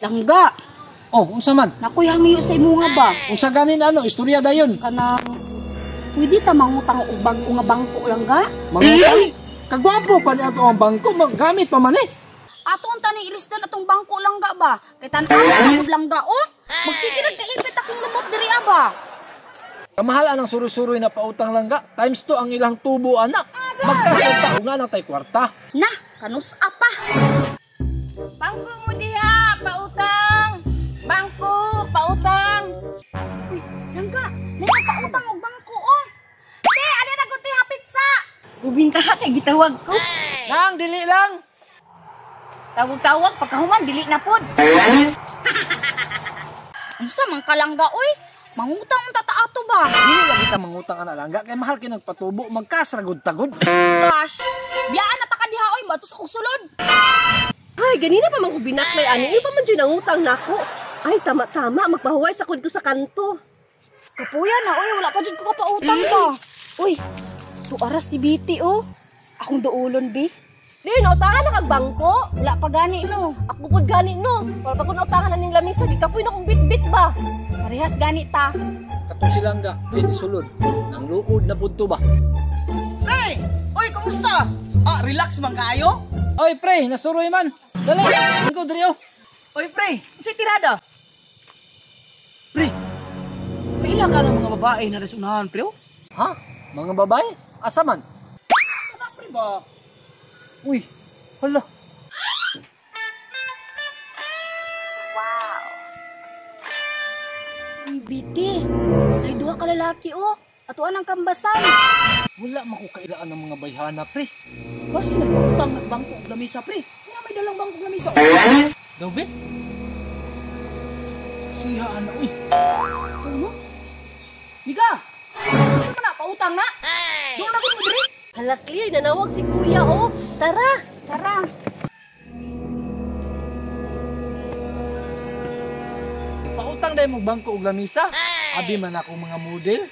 Langga. Oh, unsa man? Nakoy hangyo sa imo nga ba? Unsa ganin istorya dayon? Kanang pwede ta mangutang og bago nga bangko langga? Mangutang? Kagwapo pa ni ato ang bangko, magamit pa man eh. Aton tani ilisdan atong bangko langga ba? Kay tan-aw langga oh. Magsige nagkaipit akong lumot diri ba? Kamahalan ang surusuroy na pautang langga, times 2 ang ilang tubo anak. Magkasunta nga na tay kwarta. Na, kanus apa? Bangko mo diha, pautang. Bangko, pautang. Uy, langga, nagpautang og bangko oh. Te, ali na guti hapit sa. Ubinta ha kay gitawag ko. Nang dili lang. Tawag-tawag pagkahuman dili na pod. Unsa man ka langga oy? Mangutang unta ta ato ba? Dili lagi ta mangutang ana langga kay mahal kay nagpatubo magkasragod-tagod. Gosh, biyaan na ta ka diha oy, matus akong sulod. Ay, ganina pa man ko binaklay ani. Iyo pa man dyan ang utang nako. Ay, tama-tama. Magpahuway sa ko sa kanto. Kapuya na oy, wala pa jud ko kapautang ba. Uy, tuaras si Biti oh. Akong duulon bi. Di, nautangan na kag bangko. Wala pa gani no. Ako pud gani no. Para pag nautangan na ning lamisa, di kapoy na kong bit-bit ba? Parehas gani ta. Kato si langga, pwede sulod. Nang luod na budto ba? Pre! Oy, kumusta? Relax man kayo? Oy pre, nasuroy man. Dali, ikaw diri oh. Oy, pre! Unsay tirada? Pre! Pila ka ng mga babae na nasunahan, pre? Ha? Mga babae? Asa man? Ano, pre ba? Uy, hala. Uy, Biti. Ay duha ka lalaki oh. Atuan ang kambasan. Wala makukailaan ng mga bayhana pre. Basi nagpautang nagbangko og lamisa, pre. Nga may dalang bangko og lamisa. Daw be? Saksiha ana uy. Ano? Miga! Unsa man na pautang na? Doon na gud mo diri. Hala, clear. Nanawag si kuya, oh. Tara. Tara. Pautang dahil mo bangko og lamisa. Abi man ako mga model.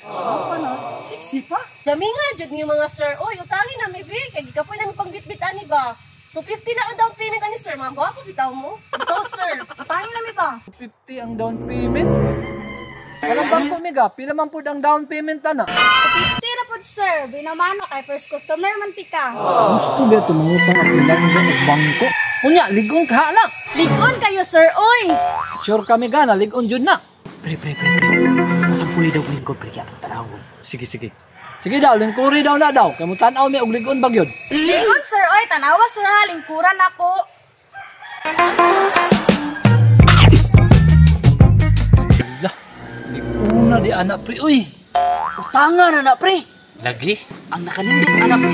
Apa na? Sexy pa. Dami nga, dyan yung mga sir. Oy, utangin na, may big. Kaya gikapoy na pang bit-bit ani ba? 250 na ang down payment ani sir. Mga guwapo, bitaw mo. Ito, sir. Patayin na mi ba? 50 ang down payment. Kanang bangko miga, pila man pud ang down payment ana. 50 na pod sir. Binamano kay first customer man tika. Gusto ba ito mangutang ako lang og bangko? Kunya, ligon ka na. Ligon kayo sir, oy. Sure kami gana, ligon jud na. Pre. Masang puli daw ko lingkod, pre. Kaya pagtanawon. Sige. Sige daw, lingkuri daw na daw. Kamutan-aw mi og ligon bagyod. Ligon sir, oy. Tanawa sir ha. Lingkuran ako. Lah, una di anak pre, uy. Utangan na, pre. Lagi? Ang nakanindot, anak, pre.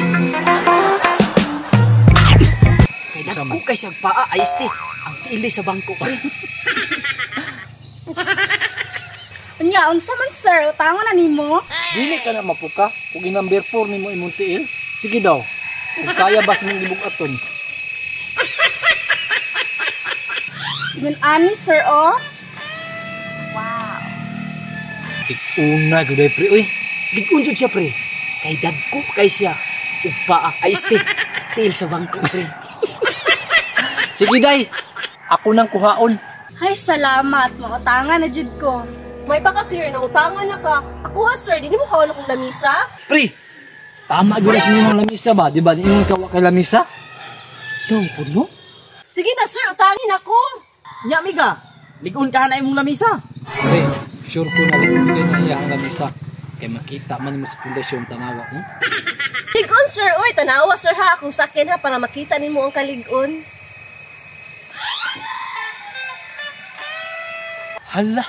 Kay dagko kay siyang paa, ayos ti. Ang tiili sa bangko, pre. Unya, unsa man sir? Utangon na nimo? Dili ka na mapuka. Kung number 4 nimo imong tiil. Sige daw. Kung kaya bas mong gibugaton. Yun ani sir, oh. Una guday pre, uy. Ligon jud siya, pre. Kay dagko kay siya. Ug paa, ayos ti. Tiil sa bangko, pre. Sige day. Ako nang kuhaon. Ay, salamat. Mautangan na jud ko. May baka clear na utangan na ka. Ako ha, sir. Di mo kawan akong lamisa? Pre, tama gula sa inyong lamisa ba? Di ba? Di inyong kawa kay lamisa? Daw po, no? Sige na, sir. Utangin ako. Nya, miga. Ligon ka na imong lamisa. Pre, sure ko na ligon kayo na iya ang lamisa. Kaya makita man mo sa pundasyon tanawa. Ligon, sir. Uy, tanawa, sir ha. Akong sakyan ha para makita nimo ang kaligon. Hala,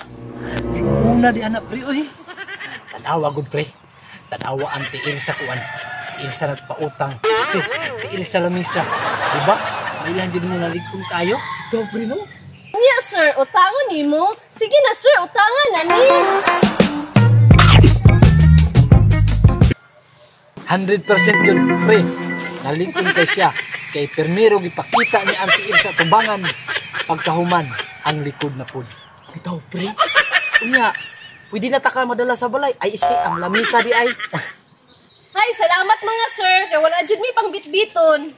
di una di anak pre, uy. Tanawa gud pre. Tanawa ang tiil sa kuan. Tiil sa nagpautang. Ste, tiil sa lamisa. Diba? May lang din mo naligkong kayo. Ito pre, no? Nya, sir. Utangan nimo. Sige na, sir. Utangan na ni. 100% yun, pre. Naligkong kay siya. Kay permiro gipakita ni ang tiil sa tubangan. Pagkahuman, ang likod na pod. Ito, pre. Unya, pwede na taka madala sa balay. Ay, isti, ang lamisa di ay. Ay, salamat mga sir. Kaya wala dyan may pang bitbiton.